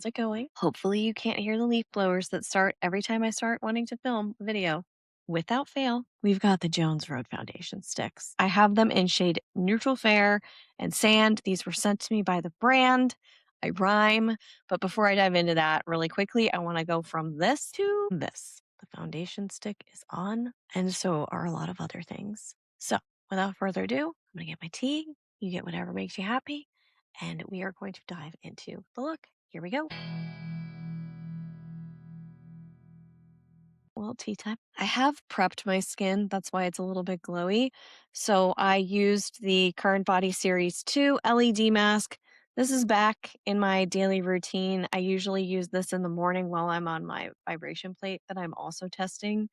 How's it going? Hopefully you can't hear the leaf blowers that start every time I start wanting to film a video. Without fail, we've got the Jones Road foundation sticks. I have them in shade Neutral Fair and Sand. These were sent to me by the brand. I rhyme. But before I dive into that really quickly, I want to go from this to this. The foundation stick is on, and so are a lot of other things. So without further ado, I'm going to get my tea. You get whatever makes you happy. And we are going to dive into the look. Here we go. Well, tea time. I have prepped my skin. That's why it's a little bit glowy. So I used the CurrentBody Series 2 LED mask. This is back in my daily routine. I usually use this in the morning while I'm on my vibration plate that I'm also testing.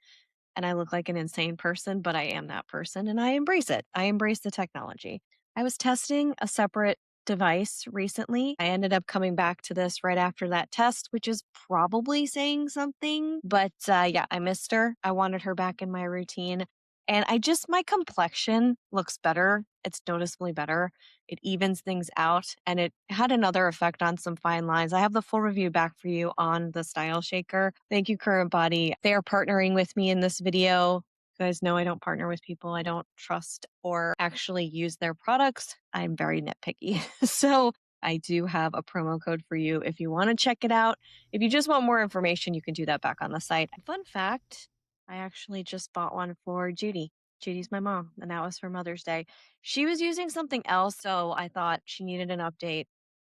And I look like an insane person, but I am that person and I embrace it. I embrace the technology. I was testing a separate device recently. I ended up coming back to this right after that test, which is probably saying something. But yeah, I missed her. I wanted her back in my routine. And my complexion looks better. It's noticeably better. It evens things out and it had another effect on some fine lines. I have the full review back for you on the Style Shaker. Thank you, CurrentBody. They are partnering with me in this video. You guys know I don't partner with people I don't trust or actually use their products. I'm very nitpicky. So I do have a promo code for you if you want to check it out. If you just want more information, you can do that back on the site. Fun fact, I actually just bought one for Judy. Judy's my mom, and that was for Mother's Day. She was using something else, so I thought she needed an update.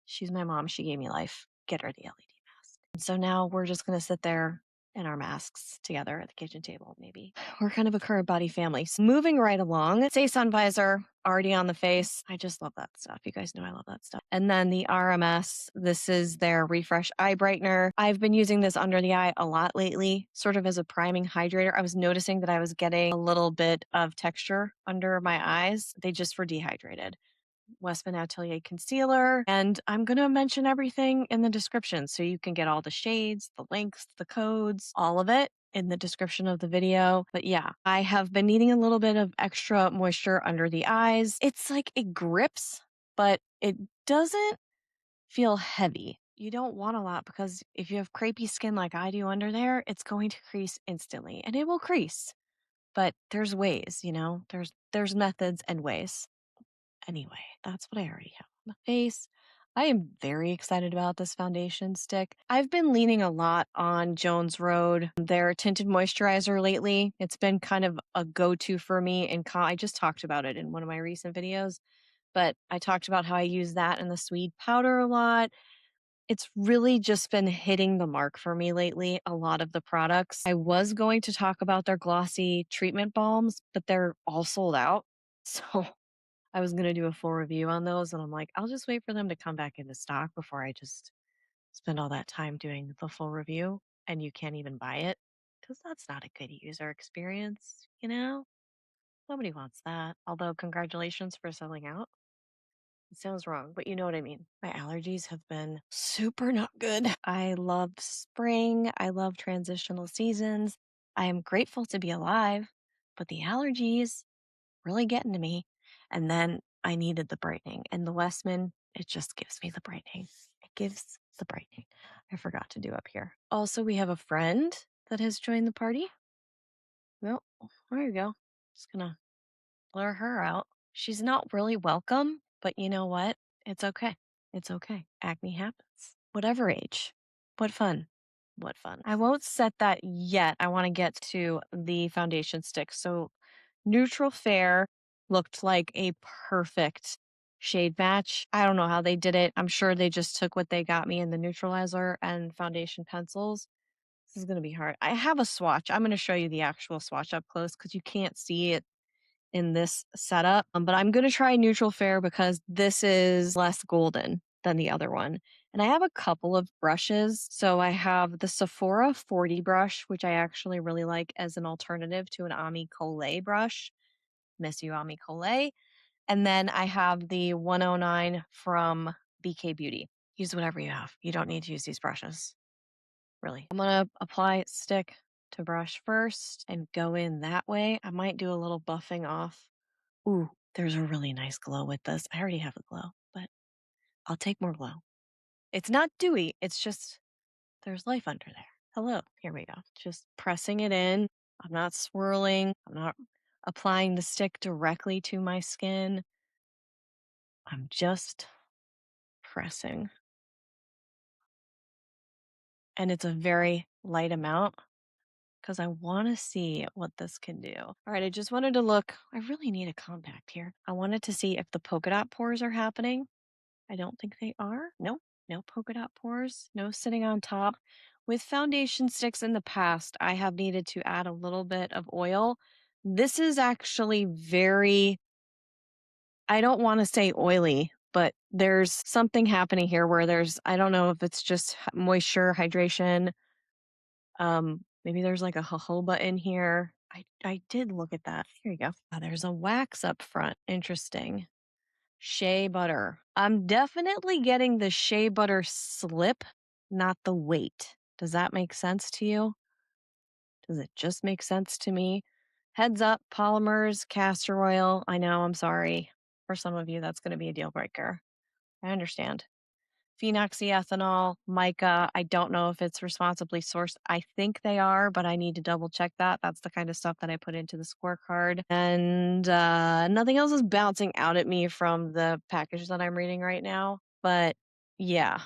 She's my mom. She gave me life. Get her the LED mask. And so now we're just going to sit there in our masks together at the kitchen table, maybe. We're kind of a CurrentBody family. So moving right along, Say Sun Visor, already on the face. I just love that stuff. You guys know I love that stuff. And then the RMS, this is their Refresh Eye Brightener. I've been using this under the eye a lot lately, sort of as a priming hydrator. I was noticing that I was getting a little bit of texture under my eyes. They just were dehydrated. Westman Atelier concealer. And I'm going to mention everything in the description so you can get all the shades, the links, the codes, all of it in the description of the video. But yeah, I have been needing a little bit of extra moisture under the eyes. It's like it grips, but it doesn't feel heavy. You don't want a lot because if you have crepey skin like I do under there, it's going to crease instantly and it will crease. But there's ways, there's methods and ways. Anyway, that's what I already have on the face. I am very excited about this foundation stick. I've been leaning a lot on Jones Road, their tinted moisturizer lately. It's been kind of a go-to for me, and I just talked about it in one of my recent videos, but I talked about how I use that and the Sweed powder a lot. It's really just been hitting the mark for me lately, a lot of the products. I was going to talk about their glossy treatment balms, but they're all sold out. So I was going to do a full review on those, and I'm like, I'll just wait for them to come back into stock before I just spend all that time doing the full review and you can't even buy it because that's not a good user experience. Nobody wants that. Although, congratulations for selling out. It sounds wrong, but you know what I mean. My allergies have been super not good. I love spring. I love transitional seasons. I am grateful to be alive, but the allergies really getting to me. And then I needed the brightening. And the Westman, it just gives me the brightening. It gives the brightening. I forgot to do up here. Also, we have a friend that has joined the party. Well, there you go. Just gonna blur her out. She's not really welcome, but you know what? It's okay. It's okay. Acne happens. Whatever age. What fun. What fun. I won't set that yet. I want to get to the foundation stick. So Neutral Fair looked like a perfect shade match. I don't know how they did it. I'm sure they just took what they got me in the neutralizer and foundation pencils. This is going to be hard. I have a swatch. I'm going to show you the actual swatch up close because you can't see it in this setup. But I'm going to try Neutral Fair because this is less golden than the other one. And I have a couple of brushes. So I have the Sephora 40 brush, which I actually really like as an alternative to an Ami Collet brush. Miss you, Ami Collet. And then I have the 109 from BK Beauty. Use whatever you have. You don't need to use these brushes. Really. I'm going to apply stick to brush first and go in that way. I might do a little buffing off. Ooh, there's a really nice glow with this. I already have a glow, but I'll take more glow. It's not dewy, it's just there's life under there. Hello, here we go. Just pressing it in. I'm not swirling. I'm not applying the stick directly to my skin. I'm just pressing. And it's a very light amount because I want to see what this can do. All right, I just wanted to look. I really need a compact here. I wanted to see if the polka dot pores are happening. I don't think they are. Nope, no polka dot pores, no sitting on top. With foundation sticks in the past, I have needed to add a little bit of oil. This is actually very, I don't want to say oily, but there's something happening here where there's, I don't know if it's just moisture, hydration. Maybe there's like a jojoba in here. I did look at that. Here you go. There's a wax up front. Interesting. Shea butter. I'm definitely getting the shea butter slip, not the weight. Does that make sense to you? Does it just make sense to me? Heads up, polymers, castor oil. I know, I'm sorry. For some of you, that's going to be a deal breaker. I understand. Phenoxyethanol, mica. I don't know if it's responsibly sourced. I think they are, but I need to double check that. That's the kind of stuff that I put into the scorecard. And nothing else is bouncing out at me from the package that I'm reading right now. But yeah,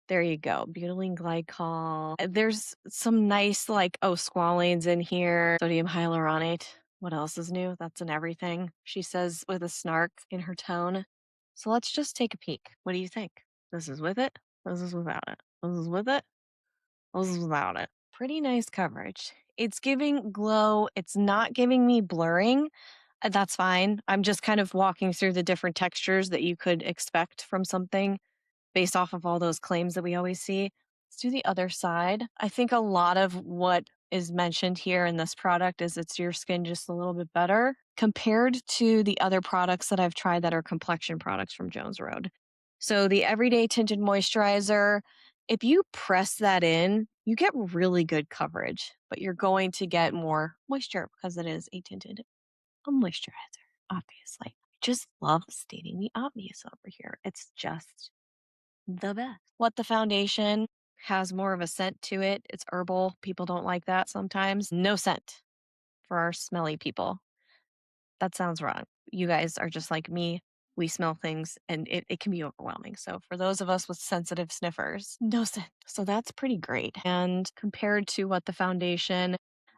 there you go. Butylene glycol. There's some nice, like, squalane in here. Sodium hyaluronate. What else is new? That's in everything, she says with a snark in her tone. So let's just take a peek. What do you think? This is with it. This is without it. This is with it. This is without it. Pretty nice coverage. It's giving glow. It's not giving me blurring. That's fine. I'm just kind of walking through the different textures that you could expect from something based off of all those claims that we always see. Let's do the other side. I think a lot of what is mentioned here in this product is it's your skin just a little bit better compared to the other products that I've tried that are complexion products from Jones Road. So the Everyday Tinted Moisturizer, if you press that in, you get really good coverage, but you're going to get more moisture because it is a tinted moisturizer, obviously. I just love stating the obvious over here. It's just the best. What the foundation has more of a scent to it. It's herbal. People don't like that sometimes. No scent for our smelly people. That sounds wrong. You guys are just like me. We smell things and it can be overwhelming. So for those of us with sensitive sniffers, no scent. So that's pretty great. And compared to what the foundation,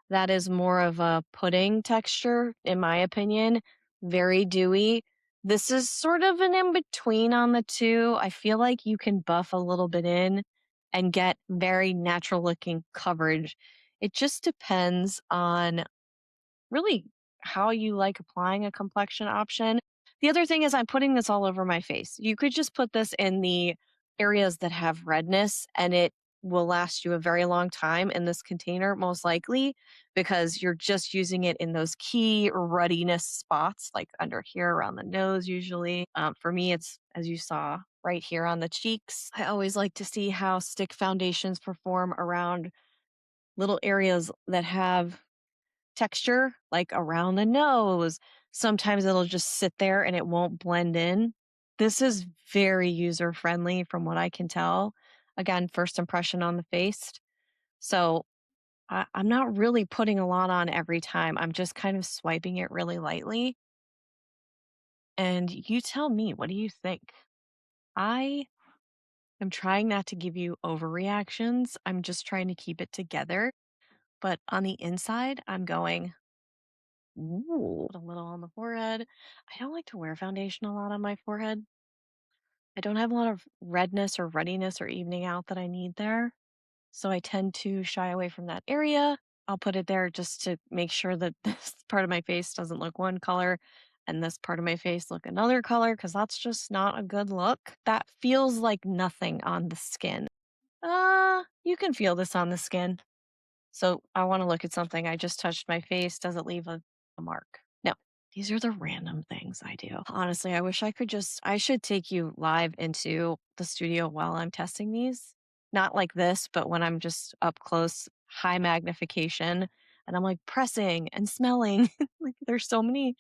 that is more of a pudding texture, in my opinion, very dewy. This is sort of an in between on the two. I feel like you can buff a little bit in and get very natural looking coverage. It just depends on really how you like applying a complexion option. The other thing is I'm putting this all over my face. You could just put this in the areas that have redness and it will last you a very long time in this container, most likely, because you're just using it in those key ruddiness spots, like under here around the nose, usually. For me, it's as you saw right here on the cheeks. I always like to see how stick foundations perform around little areas that have texture, like around the nose. Sometimes it'll just sit there and it won't blend in. This is very user friendly from what I can tell. Again, first impression on the face. So I'm not really putting a lot on every time. I'm just kind of swiping it really lightly. And you tell me, what do you think? I am trying not to give you overreactions. I'm just trying to keep it together. But on the inside, I'm going, ooh, a little on the forehead. I don't like to wear foundation a lot on my forehead. I don't have a lot of redness or ruddiness or evening out that I need there. So I tend to shy away from that area. I'll put it there just to make sure that this part of my face doesn't look one color and this part of my face look another color because that's just not a good look. That feels like nothing on the skin. You can feel this on the skin. So I want to look at something. I just touched my face. Does it leave a mark? No. These are the random things I do. Honestly, I wish I could I should take you live into the studio while I'm testing these. Not like this, but when I'm just up close, high magnification, and I'm like pressing and smelling. Like there's so many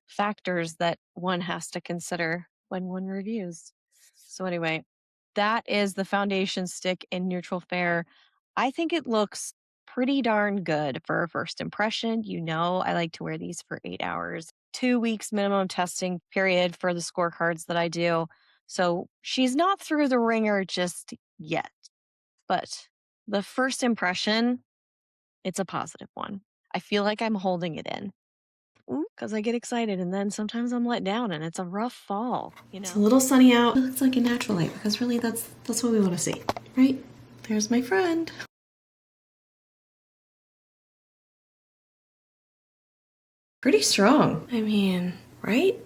factors that one has to consider when one reviews. So anyway, that is the foundation stick in Neutral Fair. I think it looks pretty darn good for a first impression. You know, I like to wear these for 8 hours, 2 weeks minimum testing period for the scorecards that I do. So she's not through the ringer just yet. But the first impression, it's a positive one. I feel like I'm holding it in because I get excited and then sometimes I'm let down and it's a rough fall, you know? It's a little sunny out. It looks like a natural light because really that's what we want to see, right? There's my friend. Pretty strong. I mean, right?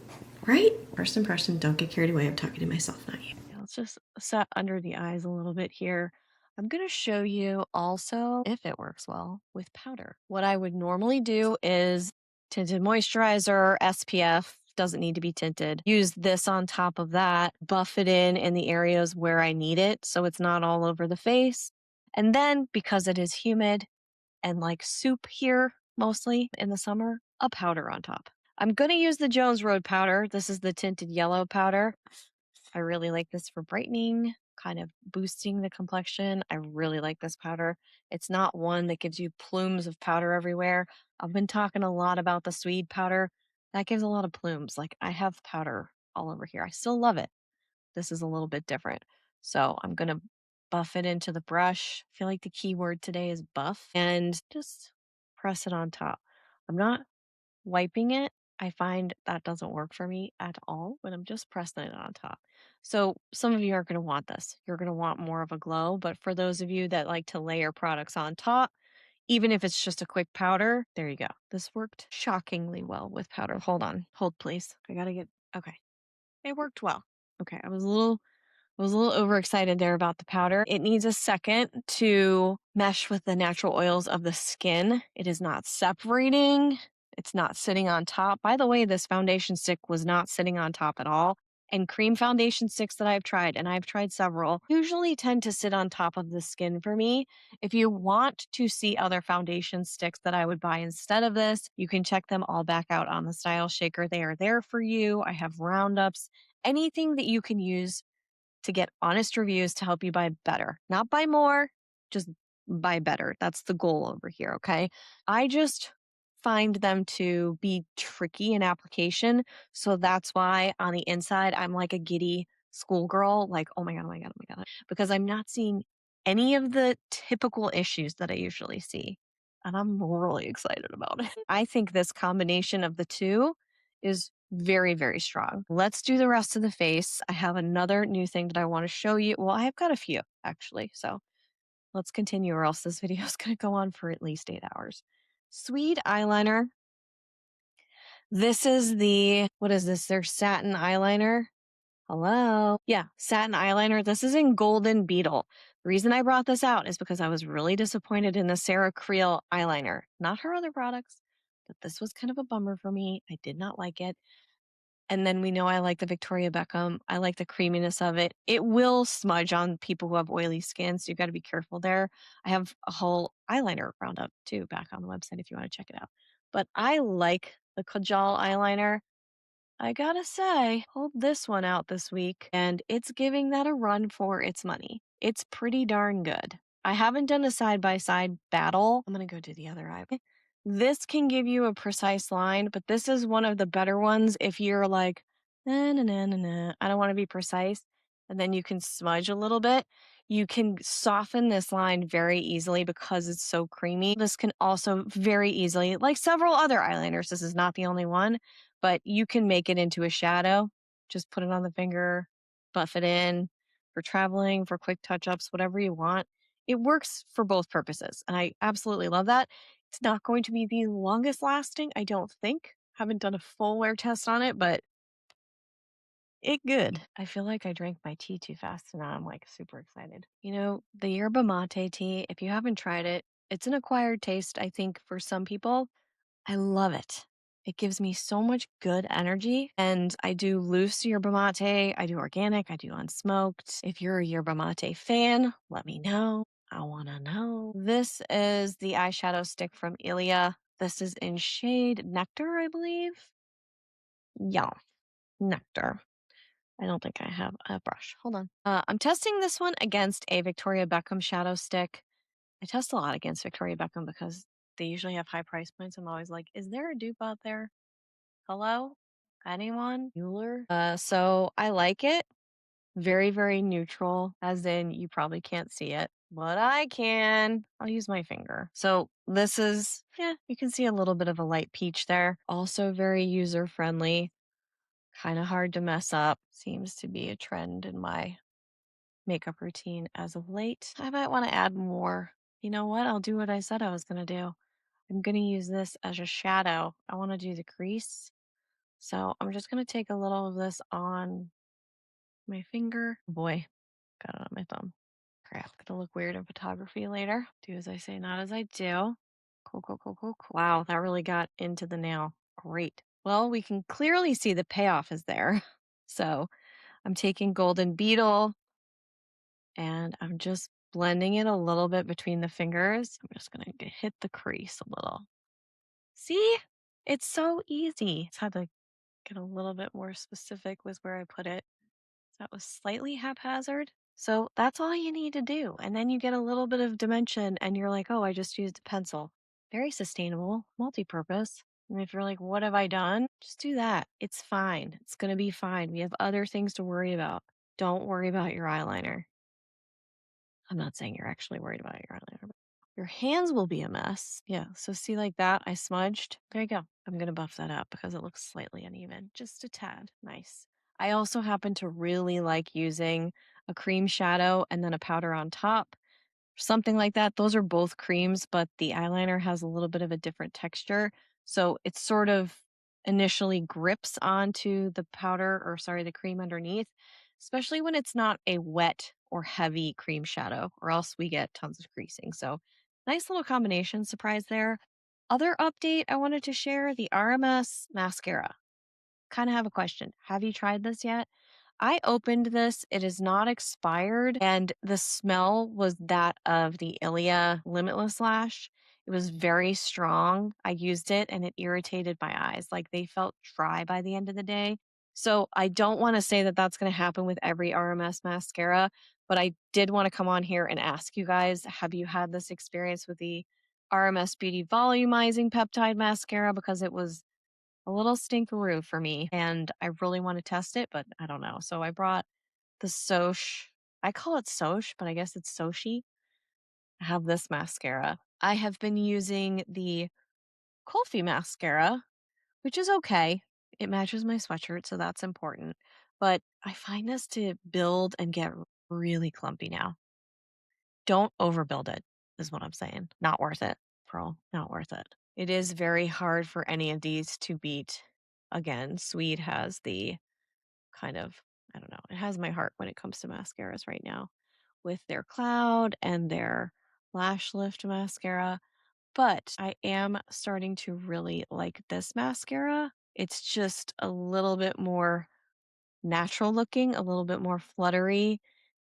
Right? First impression, don't get carried away. I'm talking to myself, not you. Let's just set under the eyes a little bit here. I'm going to show you also if it works well with powder. What I would normally do is tinted moisturizer, SPF, doesn't need to be tinted. Use this on top of that, buff it in the areas where I need it so it's not all over the face. And then because it is humid and like soup here mostly in the summer, a powder on top. I'm going to use the Jones Road powder. This is the tinted yellow powder. I really like this for brightening, kind of boosting the complexion. I really like this powder. It's not one that gives you plumes of powder everywhere. I've been talking a lot about the Sweed powder. That gives a lot of plumes. Like I have powder all over here. I still love it. This is a little bit different. So I'm going to buff it into the brush. I feel like the key word today is buff and just press it on top. I'm not wiping it. I find that doesn't work for me at all when I'm just pressing it on top. So some of you are going to want this. You're going to want more of a glow. But for those of you that like to layer products on top, even if it's just a quick powder, there you go. This worked shockingly well with powder. Hold on. Hold, please. I got to get, okay. It worked well. Okay. I was a little overexcited there about the powder. It needs a second to mesh with the natural oils of the skin. It is not separating. It's not sitting on top. By the way, this foundation stick was not sitting on top at all. And cream foundation sticks that I've tried, and I've tried several, usually tend to sit on top of the skin for me. If you want to see other foundation sticks that I would buy instead of this, you can check them all back out on the Style Shaker. They are there for you. I have roundups, anything that you can use to get honest reviews to help you buy better. Not buy more, just buy better. That's the goal over here, okay? I just find them to be tricky in application. So that's why on the inside, I'm like a giddy schoolgirl, like, oh my God, oh my God, oh my God, because I'm not seeing any of the typical issues that I usually see. And I'm really excited about it. I think this combination of the two is very, very strong. Let's do the rest of the face. I have another new thing that I want to show you. Well, I've got a few actually. So let's continue, or else this video is going to go on for at least 8 hours. Sweed eyeliner. This is the, what is this? Their satin eyeliner. Hello. Yeah, satin eyeliner. This is in Golden Beetle. The reason I brought this out is because I was really disappointed in the Sarah Creel eyeliner. Not her other products, but this was kind of a bummer for me. I did not like it. And then we know I like the Victoria Beckham. I like the creaminess of it. It will smudge on people who have oily skin, so you got to be careful there. I have a whole eyeliner roundup too back on the website if you want to check it out. But I like the Kajal eyeliner. I gotta say, pulled this one out this week, and it's giving that a run for its money. It's pretty darn good. I haven't done a side-by-side battle. I'm gonna go do the other eye. This can give you a precise line, but this is one of the better ones if you're like, nah, nah, nah, nah, nah, I don't want to be precise. And then you can smudge a little bit. You can soften this line very easily because it's so creamy. This can also very easily, like several other eyeliners, this is not the only one, but you can make it into a shadow. Just put it on the finger, buff it in for traveling, for quick touch-ups, whatever you want. It works for both purposes, and I absolutely love that. It's not going to be the longest lasting, I don't think. Haven't done a full wear test on it, but it good. I feel like I drank my tea too fast, and now I'm like super excited. You know, the yerba mate tea, if you haven't tried it, it's an acquired taste, I think, for some people. I love it. It gives me so much good energy. And I do loose yerba mate. I do organic. I do unsmoked. If you're a yerba mate fan, let me know. I want to know. This is the eyeshadow stick from ILIA. This is in shade Nectar, I believe. Yeah, Nectar. I don't think I have a brush. Hold on. I'm testing this one against a Victoria Beckham shadow stick. I test a lot against Victoria Beckham because they usually have high price points. I'm always like, is there a dupe out there? Hello? Anyone? Bueller? So I like it. Very, very neutral, as in you probably can't see it, but I can. I'll use my finger. So this is, yeah, you can see a little bit of a light peach there. Also very user friendly, kind of hard to mess up. Seems to be a trend in my makeup routine as of late. I might want to add more. You know what? I'll do what I said I was going to do. I'm going to use this as a shadow. I want to do the crease. So I'm just going to take a little of this on my finger. Oh boy, got it on my thumb. Crap, gonna look weird in photography later. Do as I say, not as I do. Cool, cool, cool, cool, cool. Wow, that really got into the nail. Great. Well, we can clearly see the payoff is there. So I'm taking Golden Beetle and I'm just blending it a little bit between the fingers. I'm just gonna hit the crease a little. See? It's so easy. Just had to get a little bit more specific with where I put it. That was slightly haphazard. So that's all you need to do. And then you get a little bit of dimension and you're like, oh, I just used a pencil. Very sustainable, multi-purpose. And if you're like, what have I done? Just do that. It's fine. It's going to be fine. We have other things to worry about. Don't worry about your eyeliner. I'm not saying you're actually worried about your eyeliner. But your hands will be a mess. Yeah. So see like that? I smudged. There you go. I'm going to buff that up because it looks slightly uneven. Just a tad. Nice. I also happen to really like using a cream shadow and then a powder on top. Something like that. Those are both creams, but the eyeliner has a little bit of a different texture. So it sort of initially grips onto the powder or, sorry, the cream underneath, especially when it's not a wet or heavy cream shadow, or else we get tons of creasing. So nice little combination surprise there. Other update I wanted to share, the RMS mascara. Kind of have a question. Have you tried this yet? I opened this, it is not expired, and the smell was that of the ILIA Limitless Lash. It was very strong. I used it and it irritated my eyes. Like they felt dry by the end of the day. So I don't want to say that that's going to happen with every RMS mascara, but I did want to come on here and ask you guys, have you had this experience with the RMS Beauty Volumizing Peptide Mascara? Because it was a little stinkaroo for me, and I really want to test it, but I don't know. So I brought the Soch. I call it Soch, but I guess it's Sochi. I have this mascara. I have been using the Kulfi mascara, which is okay. It matches my sweatshirt, so that's important. But I find this to build and get really clumpy now. Don't overbuild it, is what I'm saying. Not worth it, Pearl. Not worth it. It is very hard for any of these to beat. Again, Sweed has the kind of, I don't know, it has my heart when it comes to mascaras right now with their Cloud and their Lash Lift mascara. But I am starting to really like this mascara. It's just a little bit more natural looking, a little bit more fluttery.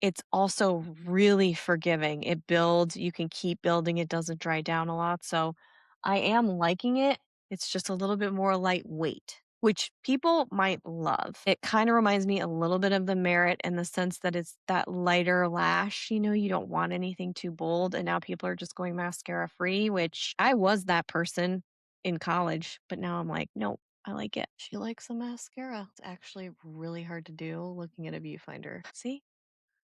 It's also really forgiving. It builds, you can keep building, it doesn't dry down a lot. So I am liking it. It's just a little bit more lightweight, which people might love. It kind of reminds me a little bit of the Merit in the sense that it's that lighter lash. You know, you don't want anything too bold. And now people are just going mascara free, which I was that person in college. But now I'm like, no, I like it. She likes a mascara. It's actually really hard to do looking at a viewfinder. See?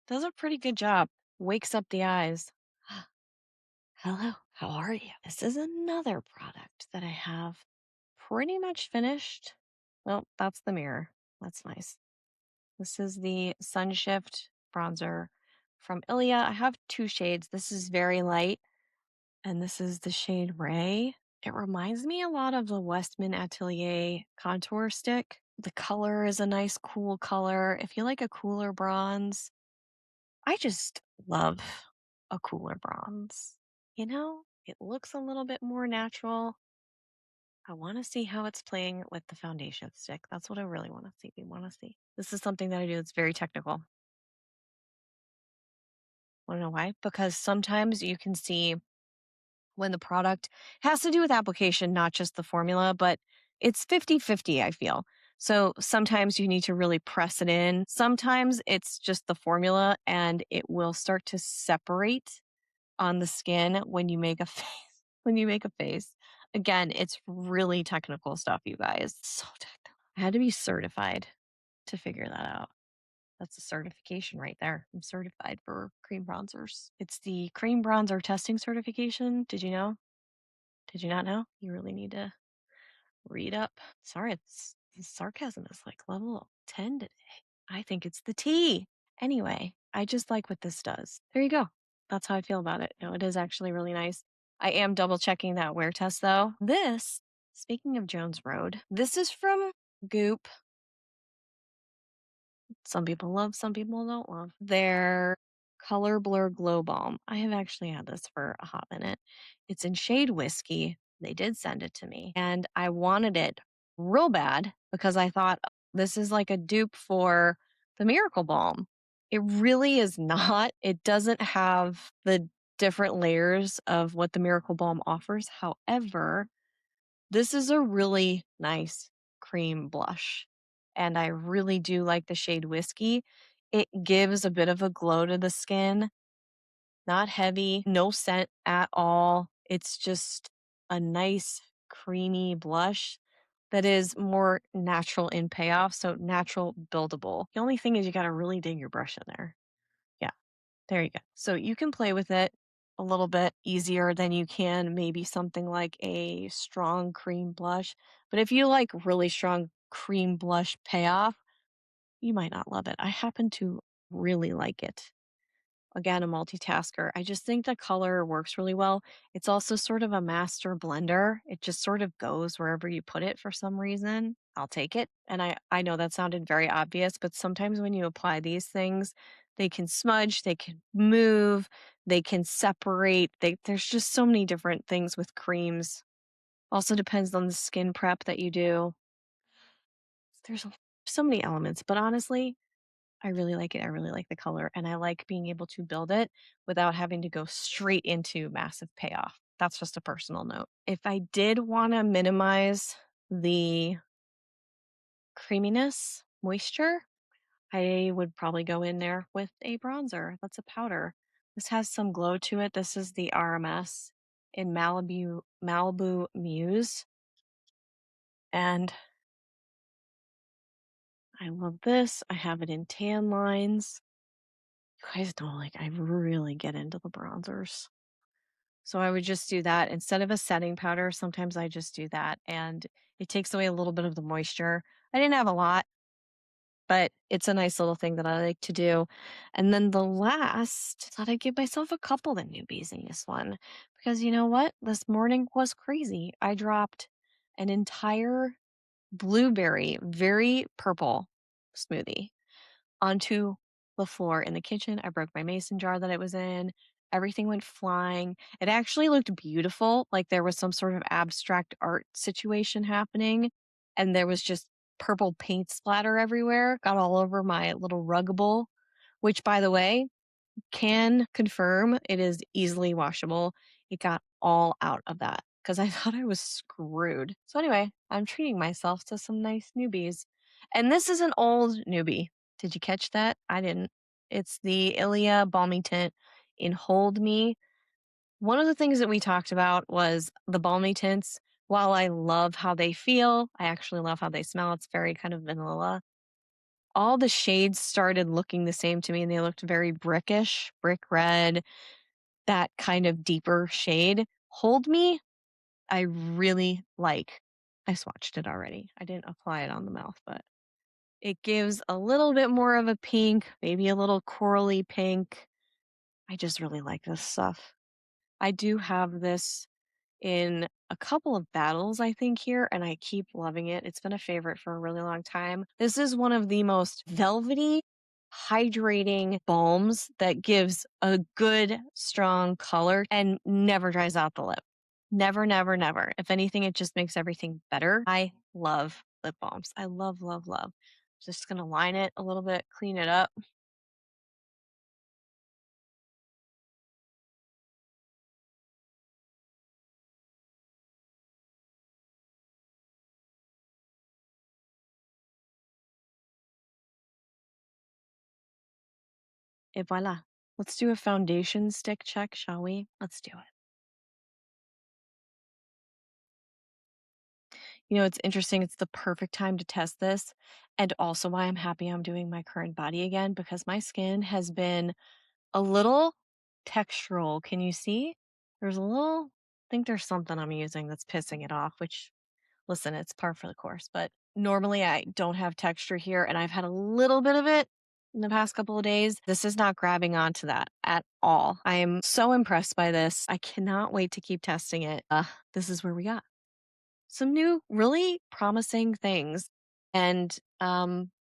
Does a pretty good job. Wakes up the eyes. Hello, how are you? This is another product that I have pretty much finished. Well, that's the mirror. That's nice. This is the Sunshift bronzer from ILIA. I have two shades. This is very light, and this is the shade Ray. It reminds me a lot of the Westman Atelier contour stick. The color is a nice, cool color. If you like a cooler bronze, I just love a cooler bronze. You know, it looks a little bit more natural. I want to see how it's playing with the foundation stick. That's what I really want to see. We want to see. This is something that I do that's very technical. Want to know why? Because sometimes you can see when the product has to do with application, not just the formula, but it's 50-50, I feel. So sometimes you need to really press it in. Sometimes it's just the formula and it will start to separate on the skin when you make a face. When you make a face. Again, it's really technical stuff, you guys. So technical. I had to be certified to figure that out. That's a certification right there. I'm certified for cream bronzers. It's the cream bronzer testing certification. Did you know? Did you not know? You really need to read up. Sorry, the sarcasm is like level 10 today. I think it's the tea. Anyway, I just like what this does. There you go. That's how I feel about it. No, it is actually really nice. I am double checking that wear test though. This, speaking of Jones Road, this is from Goop. Some people love, some people don't love. Their Color Blur Glow Balm. I have actually had this for a hot minute. It's in shade whiskey. They did send it to me, and I wanted it real bad because I thought this is like a dupe for the Miracle Balm. It really is not. It doesn't have the different layers of what the Miracle Balm offers. However, this is a really nice cream blush, and I really do like the shade Whiskey. It gives a bit of a glow to the skin, not heavy, no scent at all. It's just a nice creamy blush that is more natural in payoff, so natural buildable. The only thing is you gotta really dig your brush in there. Yeah. There you go. So you can play with it a little bit easier than you can maybe something like a strong cream blush. But if you like really strong cream blush payoff, you might not love it. I happen to really like it. Again, a multitasker. I just think the color works really well. It's also sort of a master blender. It just sort of goes wherever you put it for some reason. I'll take it. And I know that sounded very obvious, but sometimes when you apply these things, they can smudge, they can move, they can separate. There's just so many different things with creams. Also depends on the skin prep that you do. There's so many elements, but honestly, I really like it. I really like the color, and I like being able to build it without having to go straight into massive payoff. That's just a personal note. If I did want to minimize the creaminess, moisture, I would probably go in there with a bronzer. That's a powder. This has some glow to it. This is the RMS in Malibu Muse, and I love this. I have it in tan lines. You guys know, like, I really get into the bronzers. So I would just do that instead of a setting powder. Sometimes I just do that and it takes away a little bit of the moisture. I didn't have a lot, but it's a nice little thing that I like to do. And then the last, I thought I'd give myself a couple of newbies in this one because you know what? This morning was crazy. I dropped an entire blueberry, very purple smoothie onto the floor in the kitchen. I broke my mason jar that it was in. Everything went flying. It actually looked beautiful, like there was some sort of abstract art situation happening. And there was just purple paint splatter everywhere, got all over my little ruggable, which, by the way, can confirm it is easily washable. It got all out of that because I thought I was screwed. So, anyway, I'm treating myself to some nice newbies. And this is an old newbie. Did you catch that? I didn't. It's the ILIA Balmy Tint in Hold Me. One of the things that we talked about was the balmy tints. While I love how they feel, I actually love how they smell. It's very kind of vanilla. All the shades started looking the same to me and they looked very brickish, brick red, that kind of deeper shade. Hold Me, I really like. I swatched it already. I didn't apply it on the mouth, but it gives a little bit more of a pink, maybe a little corally pink. I just really like this stuff. I do have this in a couple of battles, I think, here, and I keep loving it. It's been a favorite for a really long time. This is one of the most velvety, hydrating balms that gives a good, strong color and never dries out the lip. Never, never, never. If anything, it just makes everything better. I love lip balms. I love, love, love. Just gonna line it a little bit, clean it up. Et voila. Let's do a foundation stick check, shall we? Let's do it. You know, it's interesting. It's the perfect time to test this. And also why I'm happy I'm doing my current body again because my skin has been a little textural. Can you see? There's a little, I think there's something I'm using that's pissing it off, which, listen, it's par for the course. But normally I don't have texture here, and I've had a little bit of it in the past couple of days. This is not grabbing onto that at all. I am so impressed by this. I cannot wait to keep testing it. This is where we got some new, really promising things. And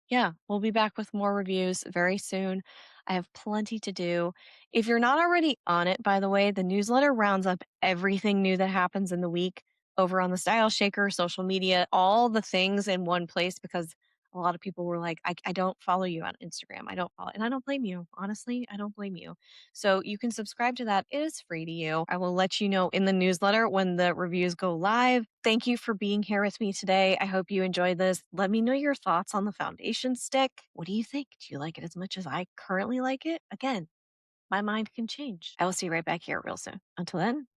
yeah, we'll be back with more reviews very soon. I have plenty to do. If you're not already on it, by the way, the newsletter rounds up everything new that happens in the week over on the Style Shaker, social media, all the things in one place because a lot of people were like, I don't follow you on Instagram. I don't follow, and I don't blame you. Honestly, I don't blame you. So you can subscribe to that. It is free to you. I will let you know in the newsletter when the reviews go live. Thank you for being here with me today. I hope you enjoyed this. Let me know your thoughts on the foundation stick. What do you think? Do you like it as much as I currently like it? Again, my mind can change. I will see you right back here real soon. Until then,